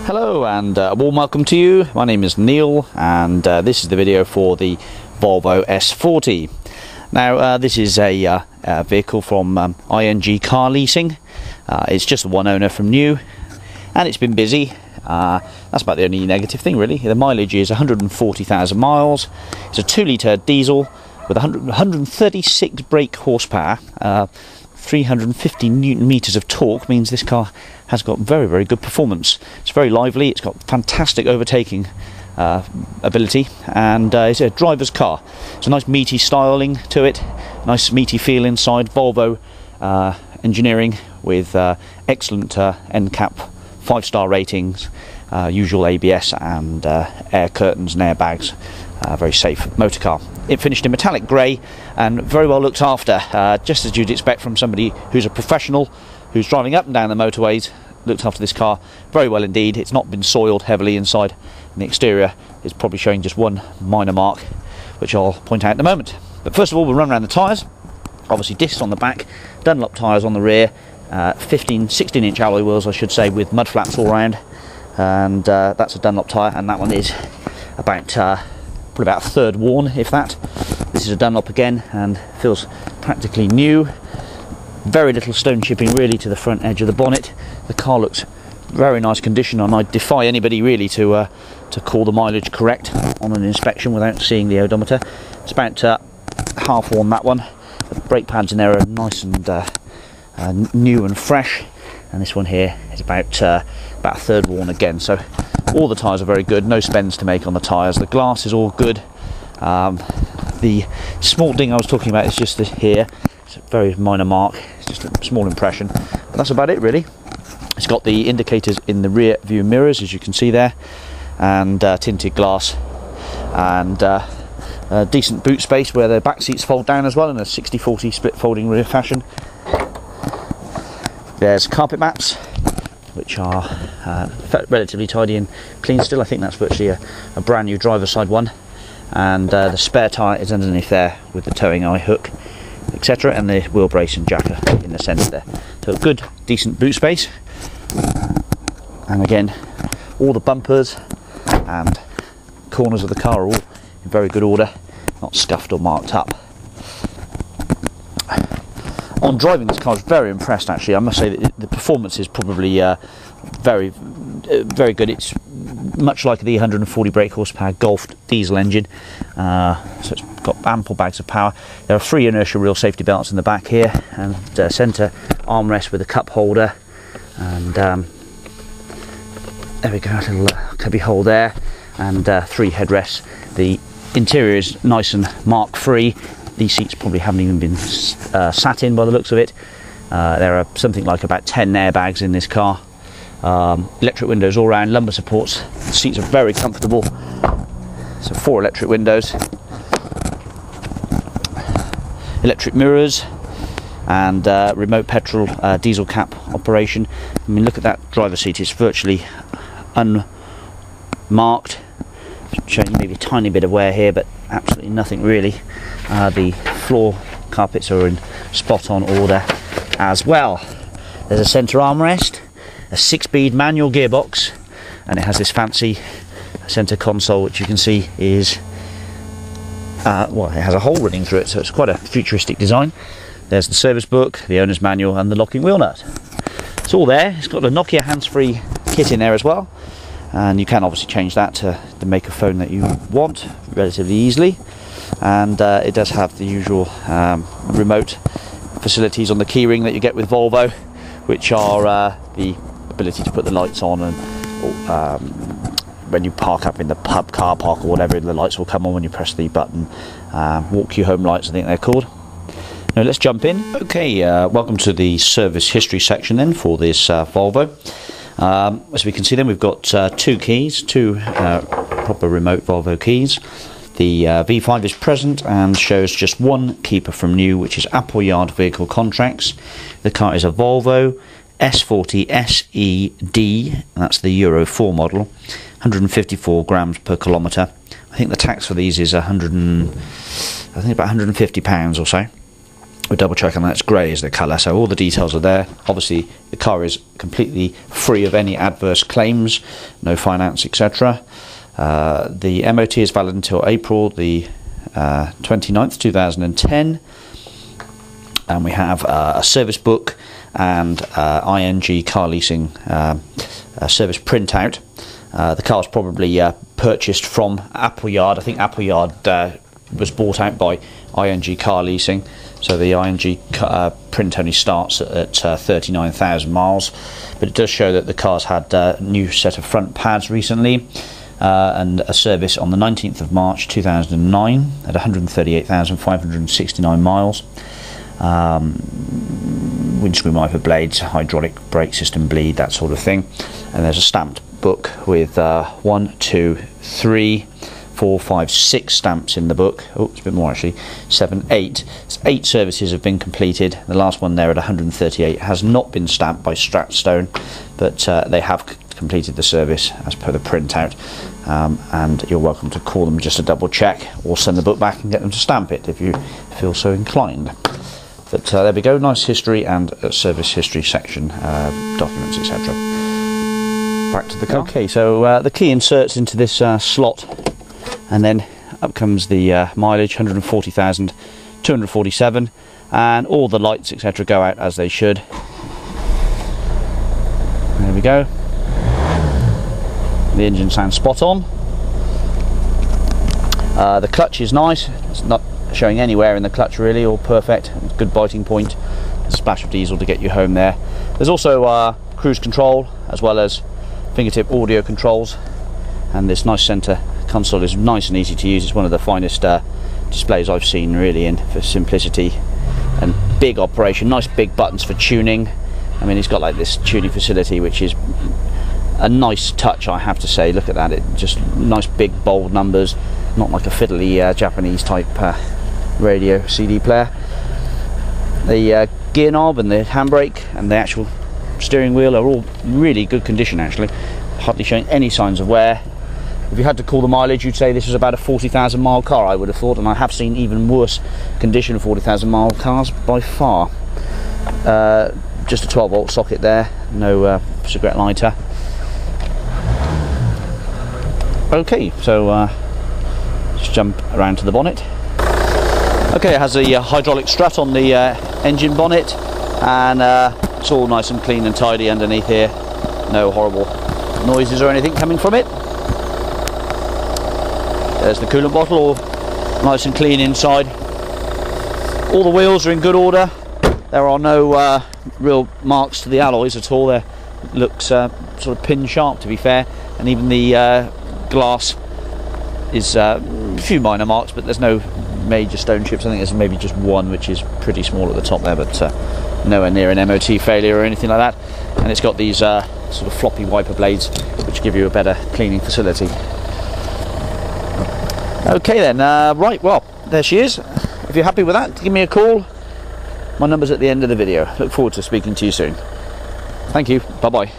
Hello and a warm welcome to you. My name is Neil and this is the video for the Volvo S40. Now this is a vehicle from ING Car Leasing. It's just one owner from new and it's been busy. That's about the only negative thing really. The mileage is 140,000 miles. It's a 2-litre diesel with 136 brake horsepower. 350 newton meters of torque means this car has got very good performance. It's very lively, it's got fantastic overtaking ability, and it's a driver's car. It's a nice meaty styling to it, nice meaty feel inside. Volvo engineering with excellent NCAP 5-star ratings, usual ABS and air curtains and airbags. Very safe motor car. It finished in metallic grey and very well looked after, just as you'd expect from somebody who's a professional, who's driving up and down the motorways. Looked after this car very well indeed. It's not been soiled heavily inside, and the exterior is probably showing just one minor mark, which I'll point out in a moment. But first of all, we'll run around the tyres. Obviously discs on the back, Dunlop tyres on the rear, 16-inch alloy wheels I should say, with mud flaps all round, and that's a Dunlop tyre, and that one is about probably about a third worn, if that. This is a Dunlop again and feels practically new. Very little stone chipping really to the front edge of the bonnet. The car looks very nice condition, and I defy anybody really to call the mileage correct on an inspection without seeing the odometer. It's about half worn, that one. The brake pads in there are nice and new and fresh, and this one here is about a third worn again. So all the tyres are very good, no spends to make on the tyres. The glass is all good. The small ding I was talking about is just here. It's a very minor mark, it's just a small impression, but that's about it really. It's got the indicators in the rear view mirrors, as you can see there, and tinted glass, and decent boot space where the back seats fold down as well in a 60-40 split folding rear fashion. There's carpet mats, which are relatively tidy and clean still. I think that's virtually a brand new driver's side one, and the spare tyre is underneath there with the towing eye hook, etc., and the wheel brace and jacker in the centre there. So a good decent boot space, and again all the bumpers and corners of the car are all in very good order, not scuffed or marked up. On driving this car, I was very impressed actually. I must say that the performance is probably very good. It's much like the 140 brake horsepower Golf diesel engine, so it's got ample bags of power. There are 3 inertia reel safety belts in the back here, and centre armrest with a cup holder, and there we go, a little cubby hole there, and 3 headrests. The interior is nice and mark free. These seats probably haven't even been sat in by the looks of it. There are something like about 10 airbags in this car. Electric windows all round, lumbar supports. The seats are very comfortable. So 4 electric windows, electric mirrors, and remote petrol diesel cap operation. I mean, look at that driver's seat, it's virtually unmarked. Showing maybe a tiny bit of wear here, but absolutely nothing really. The floor carpets are in spot on order as well. There's a centre armrest, a 6-speed manual gearbox, and it has this fancy centre console, which you can see is well, it has a hole running through it, so it's quite a futuristic design. There's the service book, the owner's manual, and the locking wheel nut. It's all there. It's got the Nokia hands-free kit in there as well, and you can obviously change that to the make of phone that you want relatively easily. And it does have the usual remote facilities on the keyring that you get with Volvo, which are the ability to put the lights on, and when you park up in the pub car park or whatever, the lights will come on when you press the button. Walk you home lights, I think they're called. Now let's jump in. Okay, welcome to the service history section then for this Volvo. As we can see then, we've got 2 keys, 2 proper remote Volvo keys. The V5 is present and shows just 1 keeper from new, which is Appleyard Vehicle Contracts. The car is a Volvo S40 SED, that's the Euro 4 model, 154 grams per kilometre. I think the tax for these is about £150 or so. we'll double check on that. It's grey is the colour, so all the details are there. Obviously the car is completely free of any adverse claims, no finance, etc. The MOT is valid until April the 29th 2010, and we have a service book and ING car leasing service printout. The car was probably purchased from Appleyard. I think Appleyard was bought out by ING car leasing, so the ING print only starts at 39,000 miles, but it does show that the car's had a new set of front pads recently, and a service on the 19th of March 2009 at 138,569 miles. Windscreen wiper blades, hydraulic brake system bleed, that sort of thing. And there's a stamped book with 1, 2, 3, 4, 5, 6 stamps in the book. Oh, it's a bit more actually. 7, 8. 8 services have been completed. The last one there at 138 has not been stamped by Stratstone, but they have completed the service as per the printout. And you're welcome to call them just to double check, or send the book back and get them to stamp it if you feel so inclined. But there we go, nice history and service history section, documents, etc. Back to the car. Okay, so the key inserts into this slot, and then up comes the mileage, 140,247, and all the lights, etc. go out as they should. There we go. The engine sounds spot on. The clutch is nice. It's not showing anywhere in the clutch really, all perfect. Good biting point. A splash of diesel to get you home there. There's also cruise control as well as fingertip audio controls, and this nice centre console is nice and easy to use. It's one of the finest displays I've seen really, in for simplicity and big operation. Nice big buttons for tuning. I mean, it's got like this tuning facility which is a nice touch, I have to say. Look at that, it just nice big bold numbers, not like a fiddly Japanese type radio CD player. The gear knob and the handbrake and the actual steering wheel are all really good condition actually, hardly showing any signs of wear. If you had to call the mileage, you'd say this was about a 40,000 mile car, I would have thought, and I have seen even worse condition 40,000 mile cars by far. Just a 12 volt socket there, no cigarette lighter. Okay, so just jump around to the bonnet. Okay, it has a hydraulic strut on the engine bonnet, and it's all nice and clean and tidy underneath here. No horrible noises or anything coming from it. There's the coolant bottle, all nice and clean inside. All the wheels are in good order. There are no real marks to the alloys at all. It looks sort of pin sharp, to be fair, and even the glass is a few minor marks, but there's no major stone chips. I think there's maybe just one which is pretty small at the top there, but nowhere near an MOT failure or anything like that. And it's got these sort of floppy wiper blades which give you a better cleaning facility. Okay then, right, well, there she is. If you're happy with that, give me a call. My number's at the end of the video. Look forward to speaking to you soon. Thank you, bye bye.